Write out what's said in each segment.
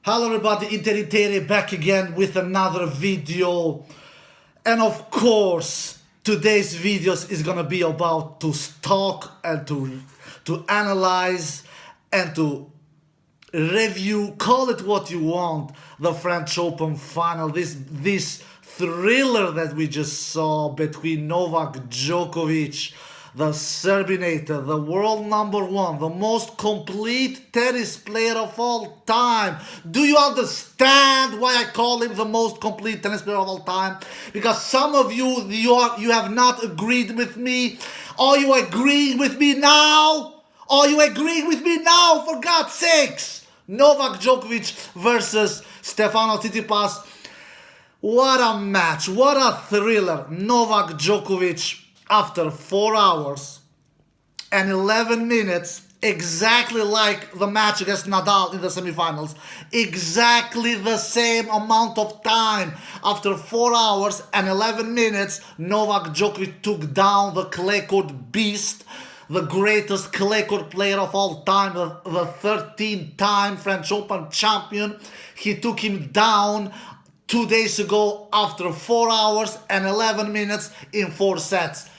Hello everybody, Interitere back again with another video. And of course, today's videos is gonna be about to talk and to analyze and to review, call it what you want, the French Open final. This thriller that we just saw between Novak Djokovic, the Serbinator, the world number one, the most complete tennis player of all time. Do you understand why I call him the most complete tennis player of all time? Because some of you have not agreed with me. Are you agreeing with me now? Are you agreeing with me now, for God's sakes? Novak Djokovic versus Tsitsipas. What a match, what a thriller. Novak Djokovic, after 4 hours and 11 minutes, exactly like the match against Nadal in the semifinals, exactly the same amount of time. After 4 hours and 11 minutes, Novak Djokovic took down the clay court beast, the greatest clay court player of all time, the 13-time French Open champion. He took him down 2 days ago after 4 hours and 11 minutes in 4 sets.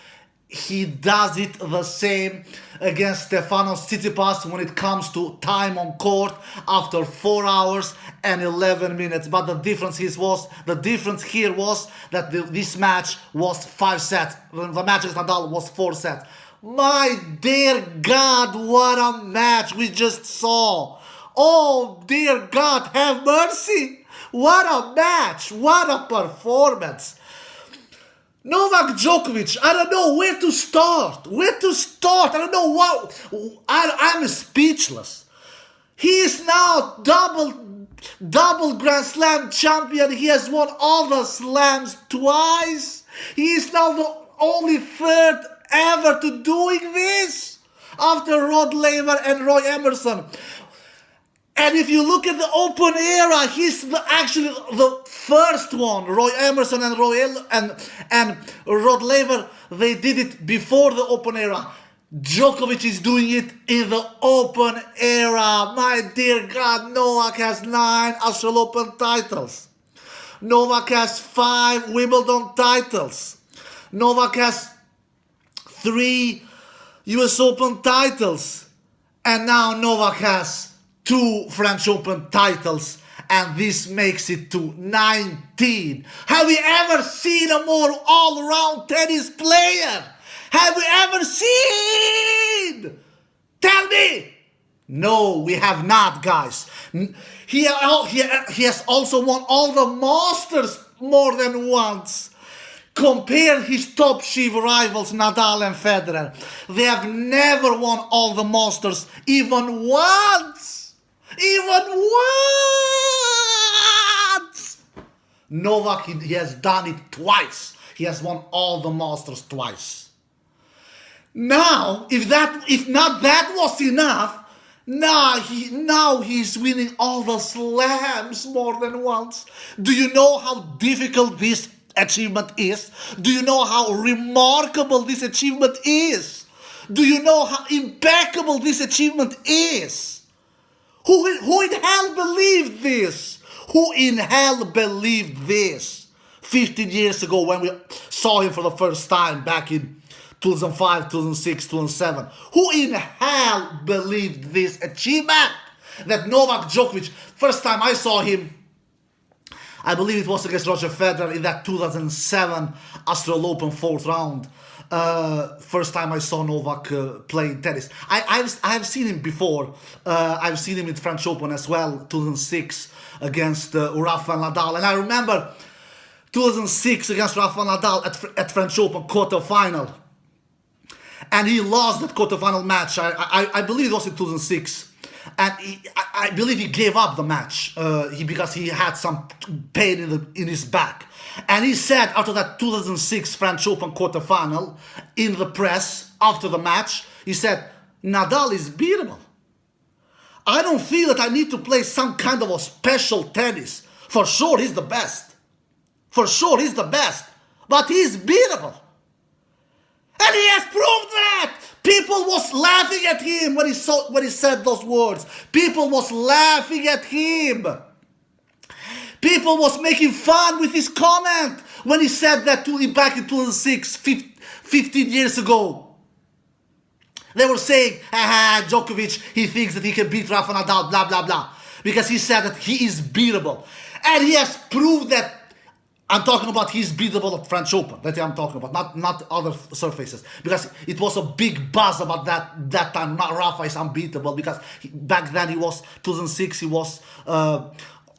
He does it the same against Tsitsipas when it comes to time on court after 4 hours and 11 minutes. But the difference here was that this match was 5 sets. The match against Nadal was 4 sets. My dear God, what a match we just saw. Oh dear God, have mercy. What a match, what a performance. Novak Djokovic, I don't know where to start. I don't know what. I'm speechless. He is now double Grand Slam champion. He has won all the slams twice. He is now the only third ever to doing this, after Rod Laver and Roy Emerson. And if you look at the Open era, he's actually the first one. Roy Emerson and Rod Laver, they did it before the Open era. Djokovic is doing it in the Open era. My dear God, Novak has 9 Australian Open titles. Novak has 5 Wimbledon titles. Novak has 3 US Open titles. And now Novak has 2 French Open titles, and this makes it to 19. Have we ever seen a more all-round tennis player? Have we ever seen? Tell me. No, we have not, guys. He has also won all the Masters more than once. Compare his top chief rivals, Nadal and Federer. They have never won all the Masters, even once. Even once! Novak, he has done it twice. He has won all the Masters twice. Now, if not that was enough, now he's winning all the slams more than once. Do you know how difficult this achievement is? Do you know how remarkable this achievement is? Do you know how impeccable this achievement is? Who in hell believed this? Who in hell believed this 15 years ago when we saw him for the first time back in 2005, 2006, 2007? Who in hell believed this achievement? That Novak Djokovic, first time I saw him, I believe it was against Roger Federer in that 2007 Australian Open 4th round. First time I saw Novak playing tennis. I've seen him before. I've seen him in French Open as well, 2006 against Rafael Nadal. And I remember 2006 against Rafael Nadal at French Open quarterfinal. And he lost that quarterfinal match. I believe it was in 2006. And I believe he gave up the match because he had some pain in his back. And he said after that 2006 French Open quarterfinal in the press after the match, he said, Nadal is beatable. I don't feel that I need to play some kind of a special tennis. For sure he's the best. For sure he's the best. But he's beatable. And he has proved that. People was laughing at him when he said those words. People was laughing at him. People was making fun with his comment when he said that back in 2006, 15 years ago. They were saying, Djokovic, he thinks that he can beat Rafa Nadal, blah, blah, blah. Because he said that he is beatable. And he has proved that. I'm talking about he's beatable at French Open. That's what I'm talking about, not other surfaces. Because it was a big buzz about that time. Rafa is unbeatable because back then he was 2006. He was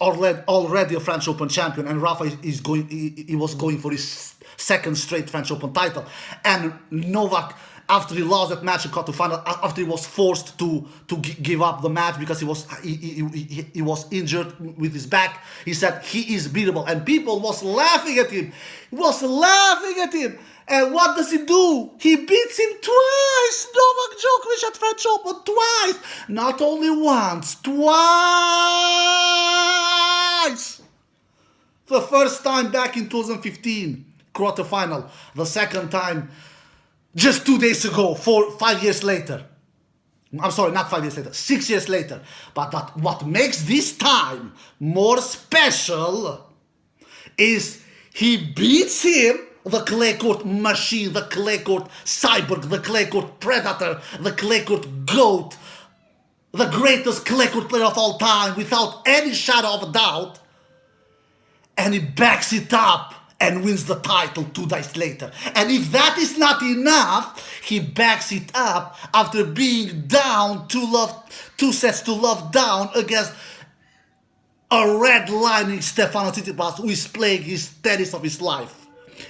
already a French Open champion, and Rafa he was going for his second straight French Open title. And Novak, after he lost that match in quarterfinal, after he was forced to give up the match because he was injured with his back, he said he is beatable, and people was laughing at him. He was laughing at him. And what does he do? He beats him twice. Novak Djokovic at French Open twice, not only once, twice. The first time back in 2015 quarterfinal. The second time just 2 days ago, 5 years later. I'm sorry, not 5 years later, 6 years later. But what makes this time more special is he beats him, the clay court machine, the clay court cyborg, the clay court predator, the clay court goat, the greatest clay court player of all time, without any shadow of a doubt. And he backs it up and wins the title 2 days later. And if that is not enough, he backs it up after being down 2 sets to love down against a redlining Stefano Tsitsipas, who is playing his tennis of his life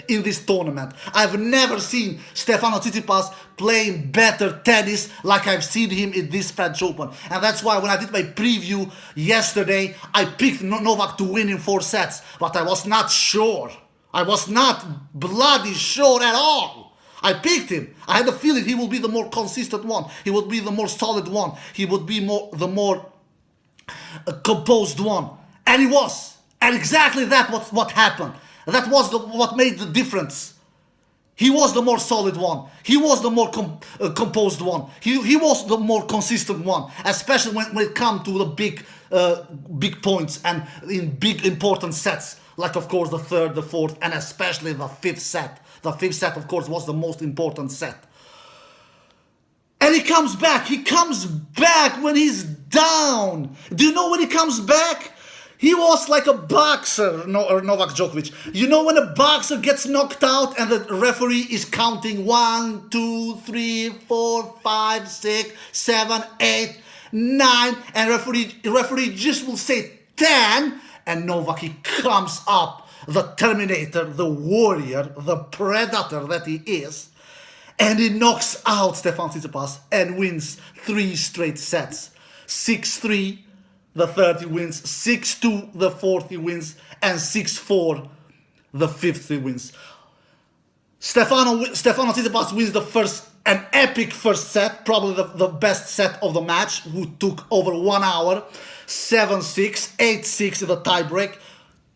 in this tournament. I've never seen Stefano Tsitsipas playing better tennis like I've seen him in this French Open. And that's why when I did my preview yesterday, I picked Novak to win in 4 sets. But I was not sure. I was not bloody sure at all. I picked him. I had a feeling he will be the more consistent one. He would be the more solid one. He would be the more composed one. And he was. And exactly that was what happened. That was what made the difference. He was the more solid one. He was the more composed one. He was the more consistent one, especially when it comes to the big points and in big important sets, like of course the 3rd, the 4th, and especially the 5th set. The 5th set, of course, was the most important set. And he comes back. He comes back when he's down. Do you know when he comes back? He was like a boxer, Novak Djokovic. You know when a boxer gets knocked out and the referee is counting 1, 2, 3, 4, 5, 6, 7, 8, 9, and referee just will say 10, and Novak, he comes up, the terminator, the warrior, the predator that he is, and he knocks out Stefano Tsitsipas and wins 3 straight sets. 6-3. The 3rd he wins, 6-2 the 4th he wins, and 6-4 the 5th he wins. Stefano Tsitsipas wins an epic first set, probably the best set of the match, who took over 1 hour, 7-6, 8-6 in the tiebreak.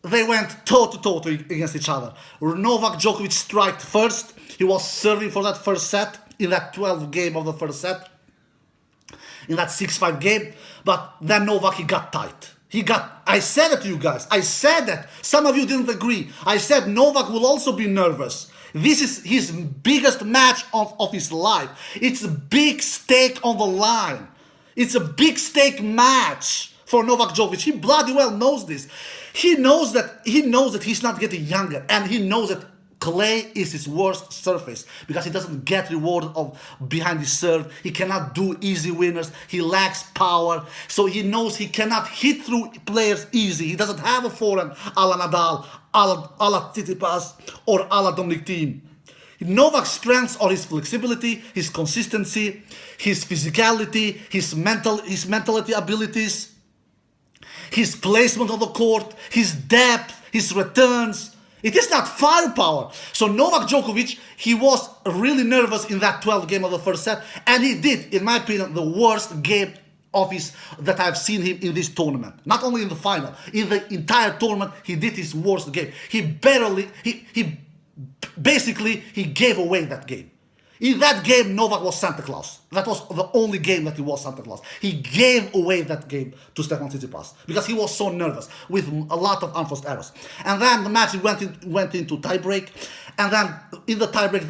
They went toe-to-toe against each other. Novak Djokovic struck first. He was serving for that first set in that 12th game of the first set, in that 6-5 game, but then Novak, he got tight. I said it to you guys. I said that. Some of you didn't agree. I said Novak will also be nervous. This is his biggest match of his life. It's a big stake on the line. It's a big stake match for Novak Djokovic. He bloody well knows this. He knows that he's not getting younger, and he knows that clay is his worst surface because he doesn't get rewarded behind his serve. He cannot do easy winners. He lacks power. So he knows he cannot hit through players easy. He doesn't have a forehand a la Nadal, a la Tsitsipas, or a la Dominic Thiem. Novak's strengths are his flexibility, his consistency, his physicality, his mentality abilities, his placement on the court, his depth, his returns. It is not firepower. So Novak Djokovic, he was really nervous in that 12th game of the first set, and he did, in my opinion, the worst game that I've seen him in this tournament. Not only in the final, in the entire tournament, he did his worst game. He basically gave away that game. In that game, Novak was Santa Claus. That was the only game that he was Santa Claus. He gave away that game to Stefan Tsitsipas because he was so nervous with a lot of unforced errors. And then the match went into tiebreak. And then in the tiebreak,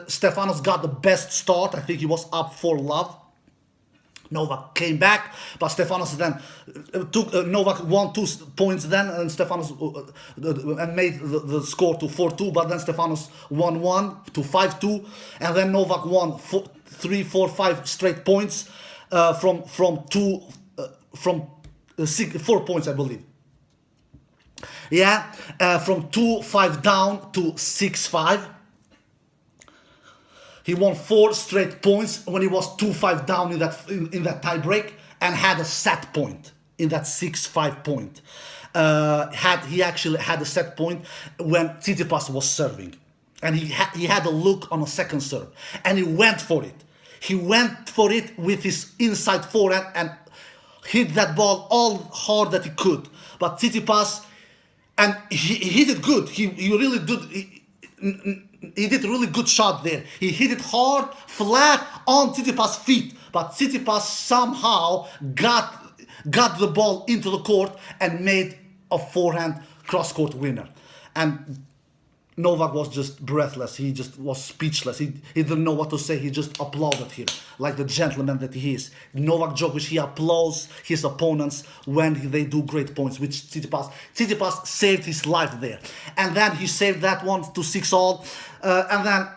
Stefanos got the best start. I think he was up 4-love. Novak came back, but Stefanos then Novak won 2 points then, and Stefanos and made the score to 4-2. But then Stefanos won 1 to 5-2, and then Novak won 3, 4, 5 straight points from 4 points, I believe. Yeah, from 2-5 down to 6-5. He won 4 straight points when he was 2-5 down in that tiebreak, and had a set point in that 6-5 point. He actually had a set point when Tsitsipas was serving, and he had a look on a second serve, and he went for it. He went for it with his inside forehand and hit that ball all hard that he could. But Tsitsipas, and he hit it good. He really did. He did a really good shot there. He hit it hard, flat on Tsitsipas' feet. But Tsitsipas somehow got the ball into the court and made a forehand cross-court winner. And Novak was just breathless. He just was speechless. He didn't know what to say. He just applauded him like the gentleman that he is. Novak Djokovic, he applauds his opponents when they do great points, which Tsitsipas. Tsitsipas saved his life there. And then he saved that one to 6-all, and then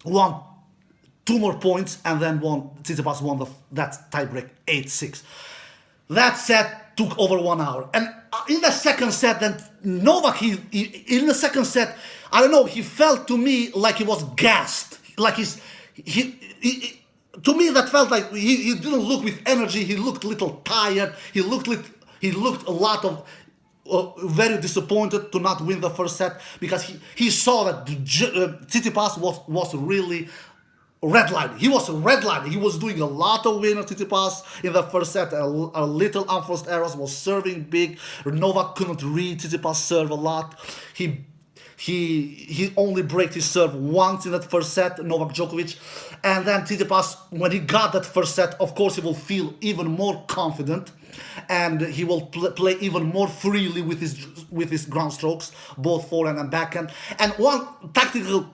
won 2 more points, and then Tsitsipas won that tiebreak 8-6. That set took over 1 hour. And in the second set, then Novak, in the second set, I don't know, he felt to me like he was gassed. Like to me that felt like he didn't look with energy. He looked a little tired. He looked a lot of very disappointed to not win the first set, because he saw that Tsitsipas was really redlining. He was redlining. He was doing a lot of winner Tsitsipas in the first set. A little unforced errors, was serving big. Novak couldn't read Tsitsipas' serve a lot. He only broke his serve once in that first set, Novak Djokovic. And then Tsitsipas, when he got that first set, of course he will feel even more confident, and he will play even more freely with his ground strokes, both forehand and backhand. And one tactical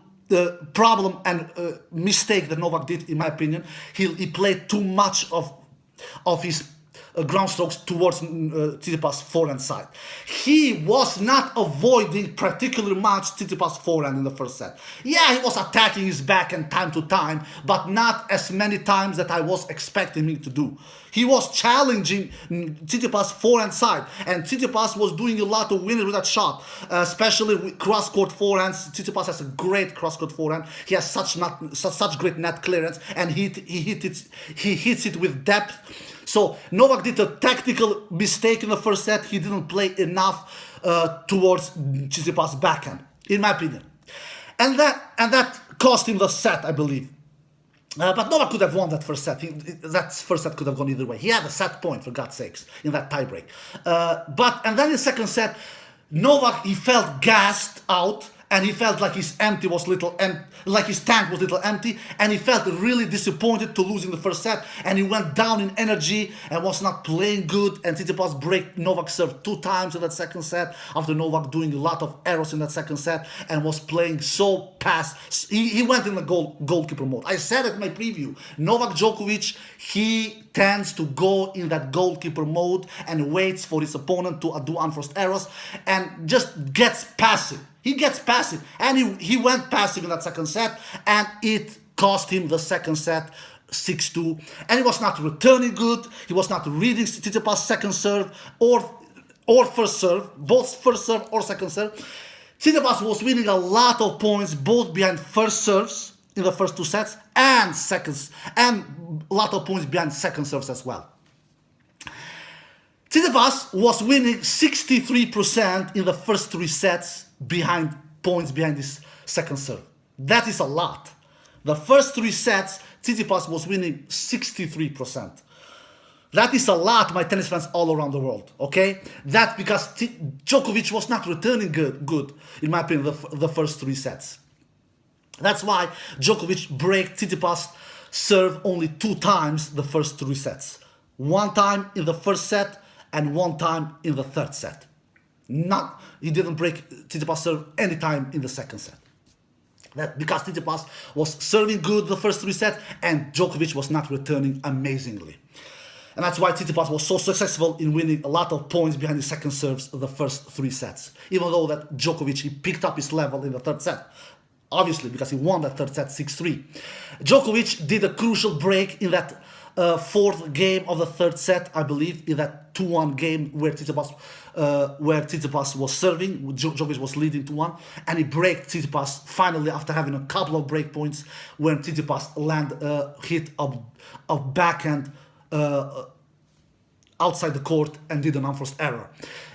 problem and mistake that Novak did, in my opinion, he played too much of his ground strokes towards Tsitsipas' forehand side. He was not avoiding particularly much Tsitsipas' forehand in the first set. Yeah, he was attacking his backhand time to time, but not as many times that I was expecting him to do. He was challenging Tsitsipas' forehand side, and Tsitsipas was doing a lot of winners with that shot, especially with cross-court forehands. Tsitsipas has a great cross-court forehand. He has such great net clearance, and he hits it with depth. So Novak did a tactical mistake in the first set. He didn't play enough towards Tsitsipas' backhand, in my opinion, and that cost him the set, I believe. But Novak could have won that first set. That first set could have gone either way. He had a set point, for God's sakes, in that tiebreak. And then in the second set, Novak, he felt gassed out, and he felt like his tank was little empty, and he felt really disappointed to lose in the first set, and he went down in energy and was not playing good. And Tsitsipas break Novak's serve 2 times in that second set, after Novak doing a lot of errors in that second set and was playing so past. He went in the goalkeeper mode. I said it in my preview, Novak Djokovic, he tends to go in that goalkeeper mode and waits for his opponent to do unforced errors and just gets passive. He gets passive, and he went passive in that second set, and it cost him the second set 6-2. And he was not returning good. He was not reading Tsitsipas' second serve or first serve, both first serve or second serve. Tsitsipas was winning a lot of points both behind first serves in the first 2 sets and seconds, and a lot of points behind second serves as well. Tsitsipas was winning 63% in the first 3 sets behind his second serve. That is a lot. The first 3 sets, Tsitsipas was winning 63%. That is a lot, my tennis fans all around the world, okay? That's because Djokovic was not returning good, in my opinion, the first 3 sets. That's why Djokovic break Tsitsipas serve only 2 times the first 3 sets. 1 time in the first set and 1 time in the third set. He didn't break Tsitsipas serve any time in the second set. That because Tsitsipas was serving good the first 3 sets and Djokovic was not returning amazingly. And that's why Tsitsipas was so successful in winning a lot of points behind his second serves of the first 3 sets. Even though that Djokovic, he picked up his level in the third set. Obviously, because he won that third set 6-3. Djokovic did a crucial break in that 4th game of the third set, I believe, in that 2-1 game where Tsitsipas was serving. Djokovic was leading 2-1, and he broke Tsitsipas finally after having a couple of break points when Tsitsipas hit a backhand outside the court and did an unforced error.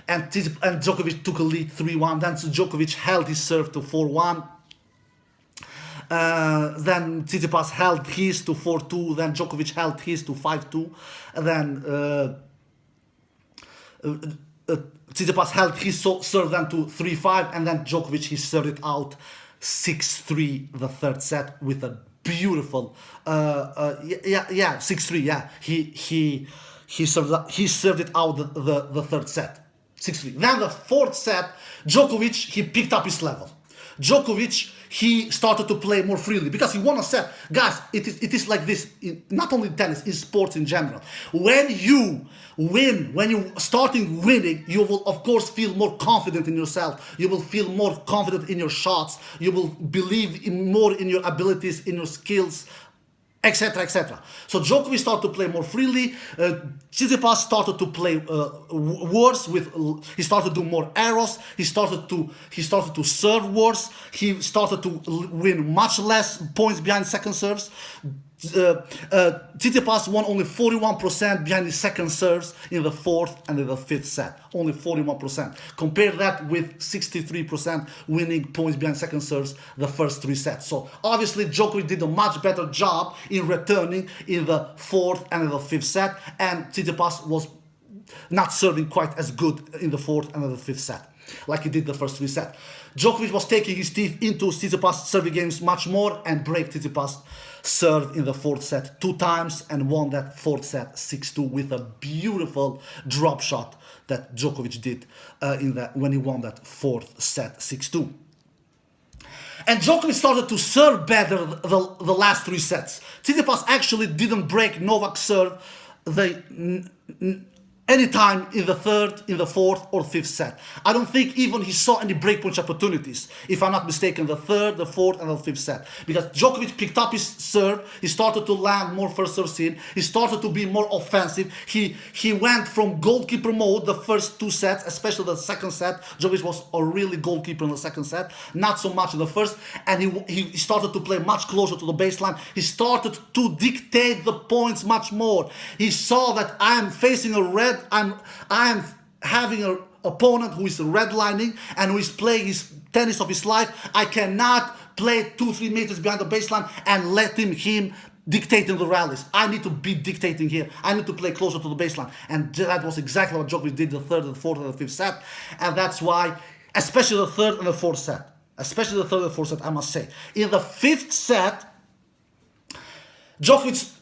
And Djokovic took a lead 3-1. Then Djokovic held his serve to 4-1. Then Tsitsipas held his to 4-2. Then Djokovic held his to 5-2. And then Tsitsipas held his serve then to 3-5. And then Djokovic, he served it out 6-3 the third set with a beautiful 6-3. Yeah, he served it out the third set 6-3. Then the fourth set, Djokovic, he picked up his level. Djokovic, he started to play more freely because he won a set. Guys, it is like this, not only in tennis, in sports in general. When you win, when you starting winning, you will of course feel more confident in yourself. You will feel more confident in your shots. You will believe more in your abilities, in your skills, etc., etc. So Djokovic started to play more freely. Tsitsipas started to play worse. He started to do more errors. He started to serve worse. He started to win much less points behind second serves. Tsitsipas won only 41% behind his second serves in the 4th and in the 5th set. Only 41%. Compare that with 63% winning points behind second serves the first 3 sets. So obviously Djokovic did a much better job in returning in the 4th and in the 5th set, and Tsitsipas was not serving quite as good in the 4th and in the 5th set like he did the first 3 sets. Djokovic was taking his teeth into Tsitsipas serving games much more and break Tsitsipas serve in the 4th set 2 times and won that 4th set 6-2 with a beautiful drop shot that Djokovic did when he won that 4th set 6-2. And Djokovic started to serve better the last 3 sets. Tsitsipas actually didn't break Novak's serve anytime in the 3rd, in the 4th or 5th set. I don't think even he saw any breakpoint opportunities, if I'm not mistaken, the 3rd, the 4th and the 5th set. Because Djokovic picked up his serve, he started to land more first serves in, he started to be more offensive, he went from goalkeeper mode the first 2 sets, especially the second set. Djokovic was a really goalkeeper in the second set, not so much in the first, and he started to play much closer to the baseline. He started to dictate the points much more. He saw that I am facing a red, I am having an opponent who is redlining and who is playing his tennis of his life. I cannot play 2-3 meters behind the baseline and let him dictating the rallies. I need to be dictating here. I need to play closer to the baseline. And that was exactly what Djokovic did the 3rd, the 4th, and the 5th set. And that's why, especially the 3rd and the 4th set, I must say. In the 5th set, Djokovic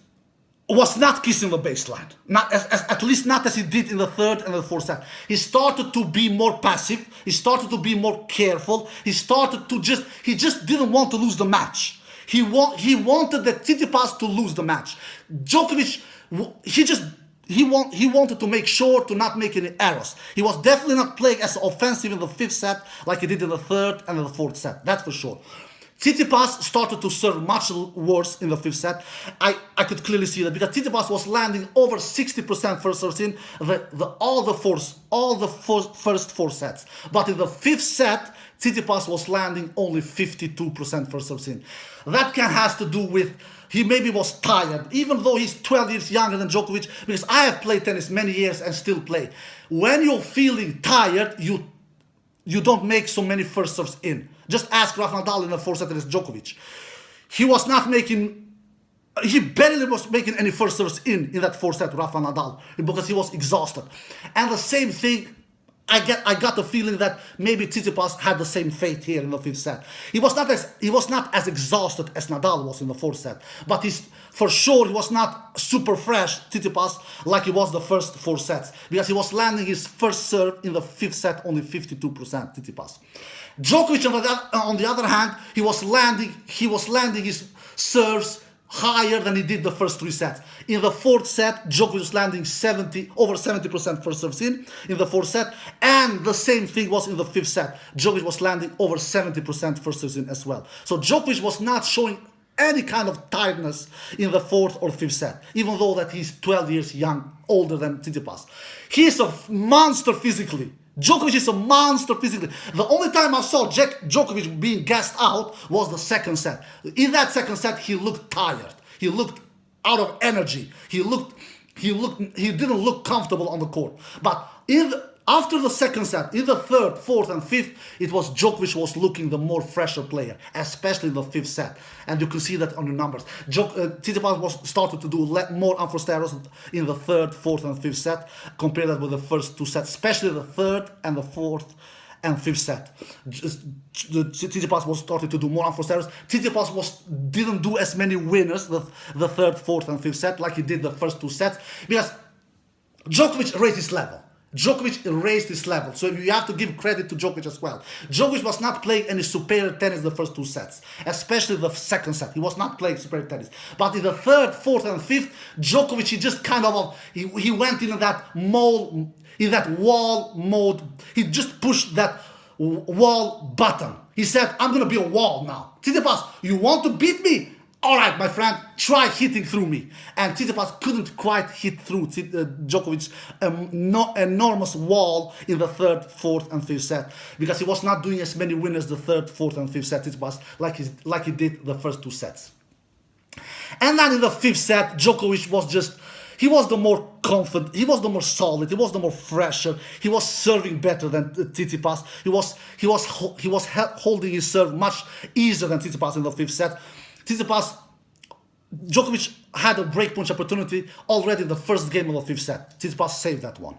was not kissing the baseline. At least not as he did in the 3rd and the 4th set. He started to be more passive. He started to be more careful. He just didn't want to lose the match. He wanted the Tsitsipas to lose the match. Djokovic, he wanted to make sure to not make any errors. He was definitely not playing as offensive in the 5th set like he did in the 3rd and the 4th set. That's for sure. Tsitsipas started to serve much worse in the 5th set. I could clearly see that because Tsitsipas was landing over 60% first serves in all the first 4 sets. But in the 5th set, Tsitsipas was landing only 52% first serves in. That has to do with he maybe was tired, even though he's 12 years younger than Djokovic, because I have played tennis many years and still play. When you're feeling tired, you don't make so many first serves in. Just ask Rafa Nadal in the 4th set against Djokovic. He barely was making any first serves in that 4th set, Rafa Nadal, because he was exhausted. And the same thing I got the feeling that maybe Tsitsipas had the same fate here in the fifth set. He was not as exhausted as Nadal was in the fourth set, but for sure he was not super fresh, Tsitsipas, like he was the first four sets, because he was landing his first serve in the fifth set only 52%, Tsitsipas. Djokovic on the other hand, he was landing his serves higher than he did the first three sets. In the fourth set, Djokovic was landing over 70% first serves in the fourth set, and the same thing was in the fifth set. Djokovic was landing over 70% first serves in as well. So Djokovic was not showing any kind of tiredness in the fourth or fifth set, even though that he's 12 years older than Tsitsipas. He's a monster physically. Djokovic is a monster physically. The only time I saw Djokovic being gassed out was the second set. In that second set, he looked tired. He looked out of energy. He didn't look comfortable on the court. But after the second set, in the third, fourth, and fifth, it was Djokovic was looking the more fresher player, especially in the fifth set. And you can see that on the numbers. Tsitsipas was started to do more unforced errors in the third, fourth, and fifth set, compared that with the first two sets, especially the third and the fourth and fifth set. Tsitsipas was started to do more unforced errors. Tsitsipas didn't do as many winners the third, fourth, and fifth set like he did the first two sets, because Djokovic raised his level. Djokovic raised his level, so you have to give credit to Djokovic as well. Djokovic was not playing any superior tennis the first two sets, especially the second set. He was not playing superior tennis. But in the third, fourth, and fifth, Djokovic, he just kind of he went in that mold, in that wall mode. He just pushed that wall button. He said, "I'm gonna be a wall now." Tsitsipas, you want to beat me? All right, my friend, try hitting through me. And Tsitsipas couldn't quite hit through Djokovic's enormous wall in the third, fourth, and fifth set, because he was not doing as many winners the third, fourth, and fifth set, Tsitsipas, like he did the first two sets. And then in the fifth set, Djokovic he was the more confident, he was the more solid, he was the more fresher, he was serving better than Tsitsipas. He was holding his serve much easier than Tsitsipas in the fifth set. Djokovic had a breakpoint opportunity already in the first game of the fifth set. Tsitsipas saved that one.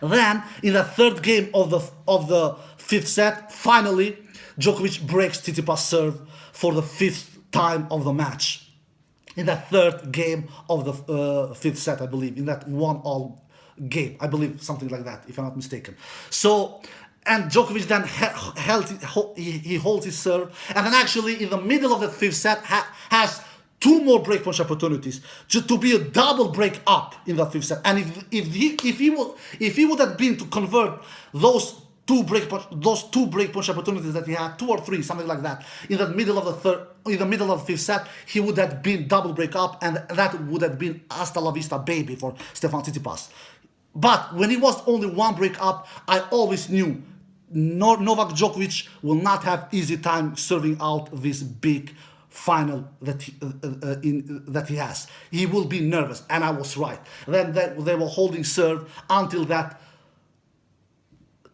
Then, in the third game of the fifth set, finally, Djokovic breaks Tsitsipas' serve for the fifth time of the match. In that third game of the fifth set, I believe, in that 1-all game, I believe, something like that, if I'm not mistaken. So, and Djokovic then he holds his serve, and then actually in the middle of the fifth set has two more breakpoint opportunities to be a double break up in the fifth set. And if he would have been to convert those two breakpoint opportunities that he had, 2 or 3, something like that, in the middle of the fifth set, he would have been double break up, and that would have been hasta la vista baby for Stefan Tsitsipas. But when it was only one break up, I always knew Novak Djokovic will not have easy time serving out this big final that he has. He will be nervous, and I was right. Then they were holding serve until that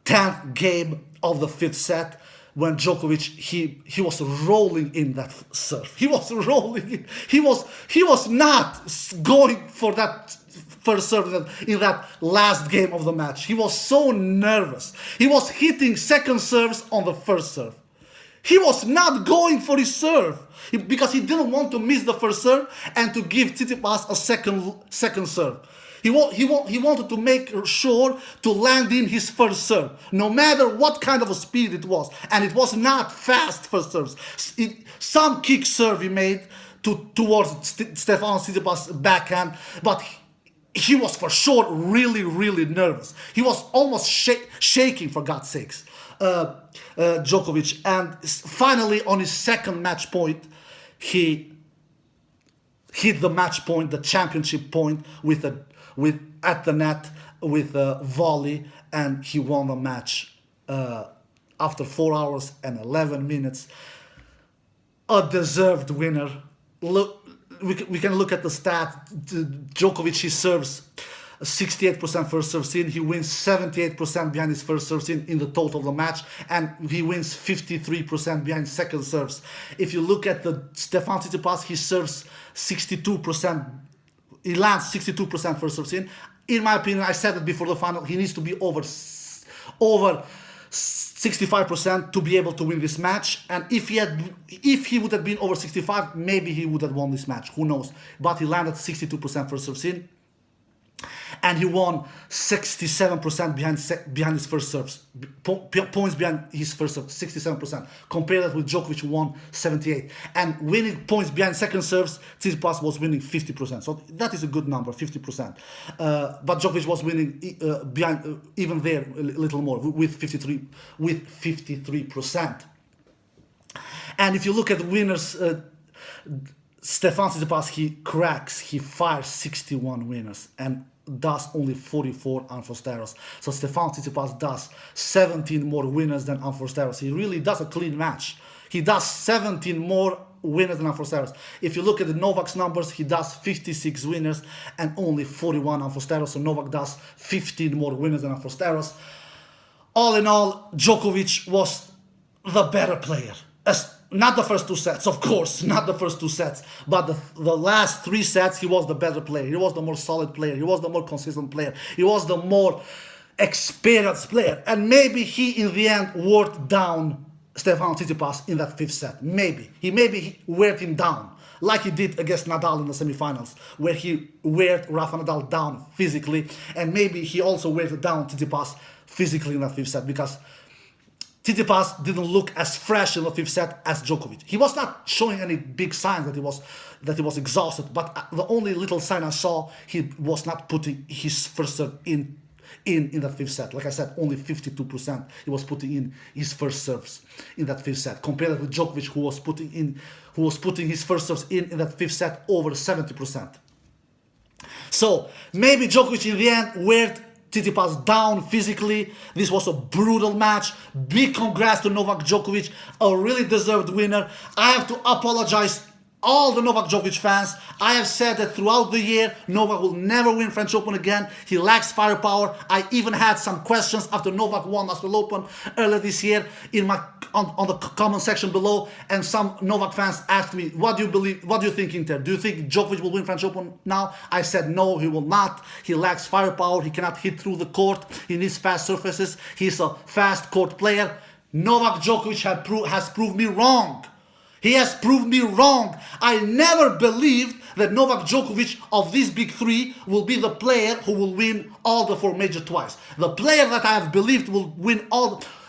10th game of the fifth set, when Djokovic he was rolling in that serve. He was rolling in. He was not going for that first serve in that last game of the match. He was so nervous. He was hitting second serves on the first serve. He was not going for his serve because he didn't want to miss the first serve and to give Tsitsipas a second serve. He wanted to make sure to land in his first serve, no matter what kind of a speed it was. And it was not fast first serves. Some kick serve he made towards Stefan Tsitsipas' backhand, but he was for sure really, really nervous. He was almost shaking, for God's sakes, Djokovic. And finally, on his second match point, he hit the match point, the championship point, at the net with a volley, and he won the match after 4 hours and 11 minutes. A deserved winner. Look, we can look at the stat. Djokovic, he serves 68% first serves in. He wins 78% behind his first serves in the total of the match, and he wins 53% behind second serves. If you look at the Stefan Tsitsipas, he serves 62%. He lands 62% first serves in. In my opinion, I said it before the final, he needs to be over over 65% to be able to win this match. And if he would have been over 65, maybe he would have won this match. Who knows? But he landed 62% first serve in, and he won 67% behind his first serves. Points behind his first serve, 67%. Compare that with Djokovic, who won 78%. And winning points behind second serves, Tsitsipas was winning 50%. So that is a good number, 50%. But Djokovic was winning behind even there a little more, with 53%. And if you look at the winners, Stefan Tsitsipas, he fires 61 winners and does only 44 unforced errors. So Stefan Tsitsipas does 17 more winners than unforced errors. He really does a clean match. He does 17 more winners than unforced errors. If you look at the Novak's numbers, he does 56 winners and only 41 unforced errors. So Novak does 15 more winners than unforced errors. All in all, Djokovic was the better player. Not the first two sets, of course, not the first two sets, but the last three sets, he was the better player. He was the more solid player. He was the more consistent player. He was the more experienced player. And maybe he, in the end, wore down Stefan Tsitsipas in that fifth set. Maybe. He wore him down, like he did against Nadal in the semifinals, where he wore Rafa Nadal down physically. And maybe he also wore down Tsitsipas physically in that fifth set, because Tsitsipas didn't look as fresh in the fifth set as Djokovic. He was not showing any big signs that he was exhausted, but the only little sign I saw, he was not putting his first serve in that fifth set. Like I said, only 52% he was putting in his first serves in that fifth set, compared with Djokovic, who was putting his first serves in that fifth set over 70%. So maybe Djokovic in the end wore Tsitsipas down physically. This was a brutal match. Big congrats to Novak Djokovic, a really deserved winner. I have to apologize all the Novak Djokovic fans. I have said that throughout the year, Novak will never win French Open again. He lacks firepower. I even had some questions after Novak won Australian Open earlier this year on the comment section below, and some Novak fans asked me, what do you believe, what do you think, Inter? Do you think Djokovic will win French Open now? I said no, he will not. He lacks firepower. He cannot hit through the court. He needs fast surfaces. He's a fast court player. Novak Djokovic has proved me wrong. He has proved me wrong. I never believed that Novak Djokovic of these big three will be the player who will win all the four majors twice. The player that I have believed will win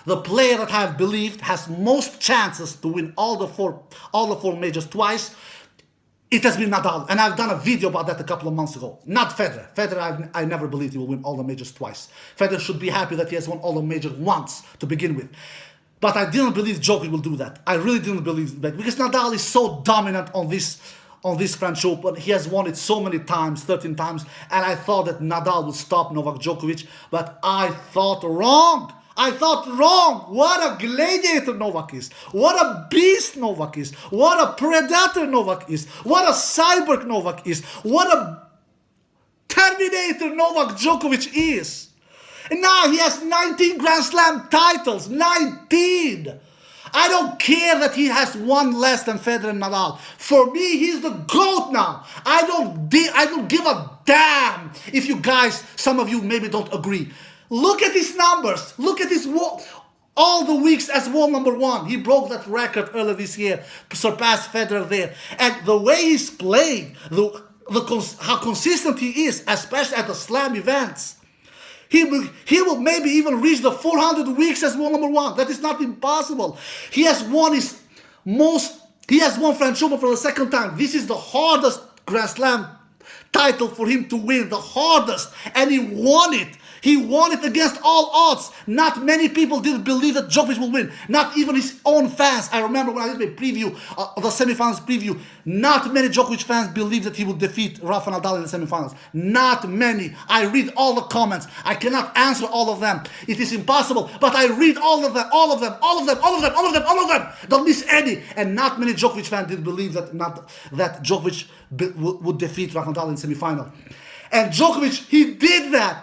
the player that I have believed has most chances to win all the four majors twice, it has been Nadal. And I've done a video about that a couple of months ago. Not Federer. Federer, I never believed he will win all the majors twice. Federer should be happy that he has won all the majors once to begin with. But I didn't believe Djokovic will do that. I really didn't believe that, because Nadal is so dominant on this French Open. He has won it so many times, 13 times, and I thought that Nadal would stop Novak Djokovic, but I thought wrong. What a gladiator Novak is. What a beast Novak is. What a predator Novak is. What a cyborg Novak is. What a terminator Novak Djokovic is. And now he has 19 Grand Slam titles. 19! I don't care that he has one less than Federer and Nadal. For me, he's the GOAT now. I don't give a damn if you guys, some of you maybe don't agree. Look at his numbers. Look at his all the weeks as world number one. He broke that record earlier this year, surpassed Federer there. And the way he's played, how consistent he is, especially at the slam events, he will maybe even reach the 400 weeks as world number one. That is not impossible. He has won French Open for the second time. This is the hardest Grand Slam title for him to win, the hardest, and he won it. He won it against all odds. Not many people didn't believe that Djokovic will win. Not even his own fans. I remember when I did my preview, the semifinals preview, not many Djokovic fans believed that he would defeat Rafa Nadal in the semifinals. Not many. I read all the comments. I cannot answer all of them. It is impossible, but I read all of them. Don't miss any. And not many Djokovic fans did believe that Djokovic would defeat Rafa Nadal in the semifinal. And Djokovic, he did that,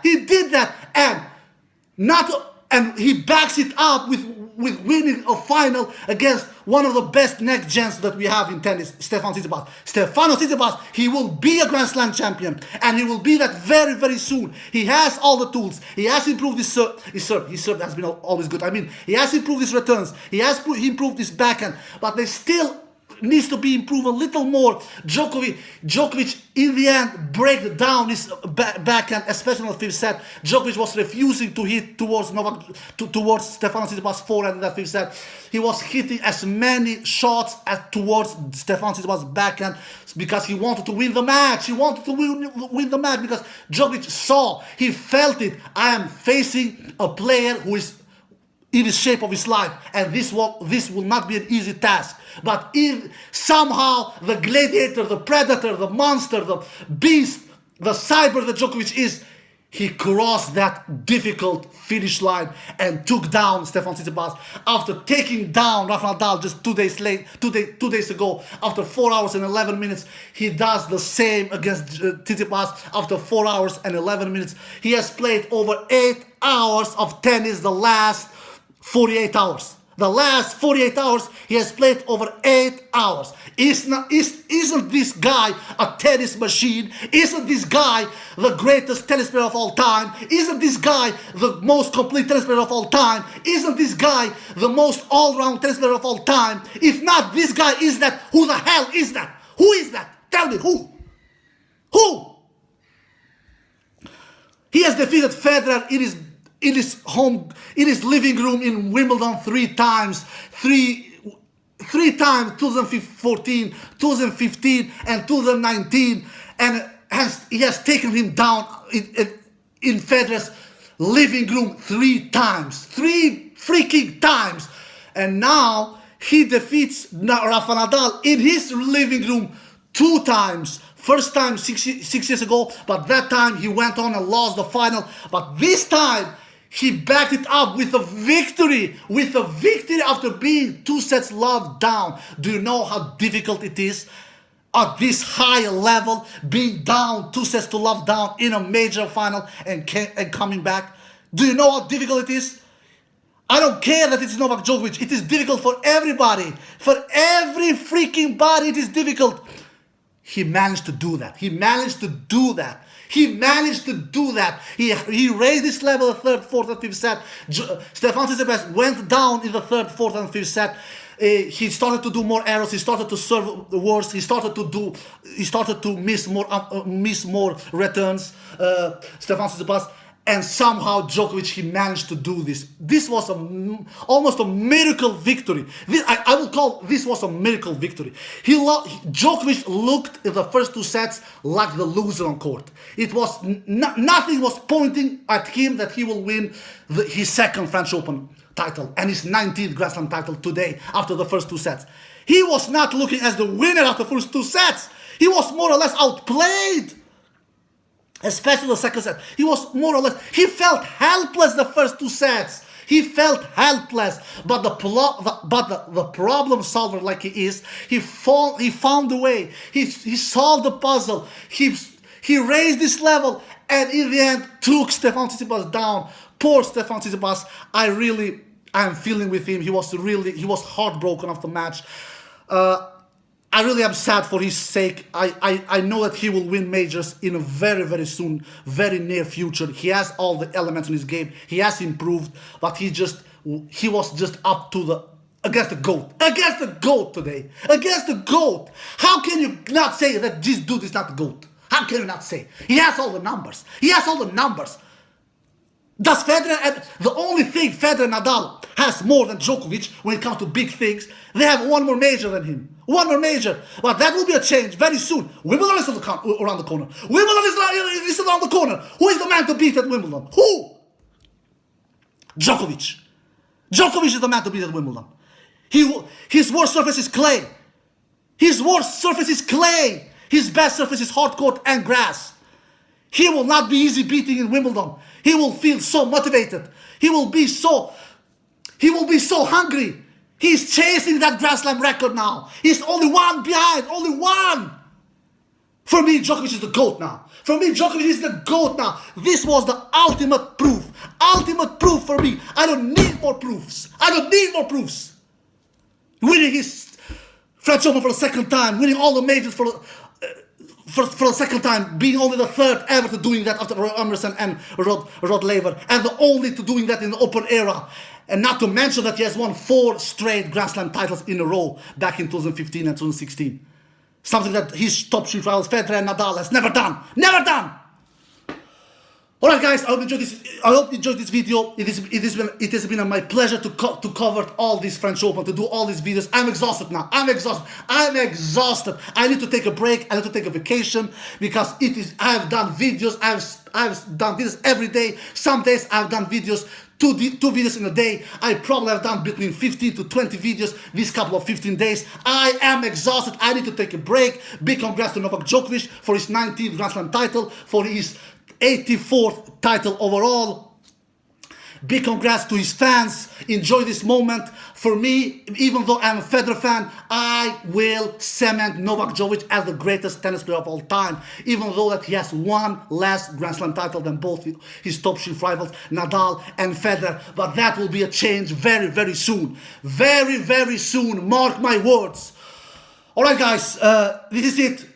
and he backs it up with with winning a final against one of the best next gens that we have in tennis, Stefanos Tsitsipas. Stefanos Tsitsipas, he will be a Grand Slam champion, and he will be that very, very soon. He has all the tools. He has improved his serve. His serve has been always good. I mean, he has improved his returns. He improved his backhand, but they still needs to be improved a little more. Djokovic in the end break down his backhand, especially in the fifth set. Djokovic was refusing to hit towards towards Stefanos Tsitsipas' forehand in that fifth set. He was hitting as many shots towards Stefanos Tsitsipas' backhand because he wanted to win the match. He wanted to win the match because Djokovic saw, he felt it. I am facing a player who is in the shape of his life, and this will not be an easy task. But if somehow the gladiator, the predator, the monster, the beast, the cyber that Djokovic is, he crossed that difficult finish line and took down Stefanos Tsitsipas. After taking down Rafa Nadal just 2 days ago, after 4 hours and 11 minutes, he does the same against Tsitsipas after 4 hours and 11 minutes. He has played over 8 hours of tennis the last 48 hours. The last 48 hours, he has played over 8 hours. Isn't this guy a tennis machine? Isn't this guy the greatest tennis player of all time? Isn't this guy the most complete tennis player of all time? Isn't this guy the most all-round tennis player of all time? If not this guy is that, who the hell is that? Who is that? Tell me, who? Who? He has defeated Federer in his living room in Wimbledon three times, 2014, 2015, and 2019, and he has taken him down in Federer's living room 3 times, 3 freaking times, and now he defeats Rafa Nadal in his living room 2 times. First time 6 years ago, but that time he went on and lost the final. But this time he backed it up with a victory, after being 2 sets love down. Do you know how difficult it is at this high level, being down 2 sets to love down in a major final and coming back? Do you know how difficult it is? I don't care that it's Novak Djokovic. It is difficult for everybody. For every freaking body, it is difficult. He managed to do that. He managed to do that. He raised his level the 3rd, 4th, and 5th set. Stefanos Tsitsipas went down in the 3rd, 4th, and 5th set. He started to do more errors. He started to serve worse. He started to miss more returns. Stefanos Tsitsipas. And somehow Djokovic, he managed to do this. This was almost a miracle victory. I will call this was a miracle victory. Djokovic looked in the first 2 sets like the loser on court. It was nothing was pointing at him that he will win his 2nd French Open title and his 19th Grand Slam title today after the first 2 sets. He was not looking as the winner after the first 2 sets. He was more or less outplayed. Especially the 2nd set. He was more or less, he felt helpless the first 2 sets. He felt helpless. But the problem solver like he is, he found a way. He solved the puzzle. He raised this level and in the end took Stefanos Tsitsipas down. Poor Stefanos Tsitsipas. I'm feeling with him. He was heartbroken after the match. I really am sad for his sake. I know that he will win majors in a very, very soon, very near future. He has all the elements in his game. He has improved, but he was just up to against the GOAT. Against the GOAT today. Against the GOAT. How can you not say that this dude is not the GOAT? How can you not say? He has all the numbers. Does Federer, the only thing Federer and Nadal has more than Djokovic when it comes to big things, they have one more major than him. One more major. But that will be a change very soon. Wimbledon is around the corner. Wimbledon is around the corner. Who is the man to beat at Wimbledon? Who? Djokovic. Djokovic is the man to beat at Wimbledon. His worst surface is clay. His best surface is hard court and grass. He will not be easy beating in Wimbledon. He will feel so motivated. He will be so hungry. He's chasing that Grand Slam record now. He's only one behind. Only one. For me, Djokovic is the GOAT now. For me, Djokovic is the GOAT now. This was the ultimate proof. Ultimate proof for me. I don't need more proofs. I don't need more proofs. Winning his French Open for the second time, winning all the majors for the second time, being only the third ever to doing that after Roy Emerson and Rod Laver, and the only to doing that in the Open era. And not to mention that he has won 4 straight Grand Slam titles in a row back in 2015 and 2016. Something that his top 3 rivals, Federer and Nadal, has never done. Never done! Alright guys, I hope you enjoyed this video. It has been my pleasure to cover all this French Open, to do all these videos. I'm exhausted now. I'm exhausted. I need to take a break. I need to take a vacation because I've done videos. I've done videos every day. Some days I've done videos, two videos in a day. I probably have done between 15 to 20 videos this couple of 15 days. I am exhausted. I need to take a break. Big congrats to Novak Djokovic for his 19th Grand Slam title, for his 84th title overall. Big congrats to his fans. Enjoy this moment. For me, even though I'm a Federer fan, I will cement Novak Djokovic as the greatest tennis player of all time, even though that he has one less Grand Slam title than both his top 3 rivals, Nadal and Federer. But that will be a change very, very soon. Very, very soon. Mark my words. Alright guys, this is it.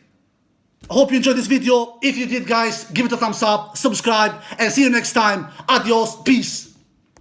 I hope you enjoyed this video. If you did, guys, give it a thumbs up, subscribe, and see you next time. Adios, peace.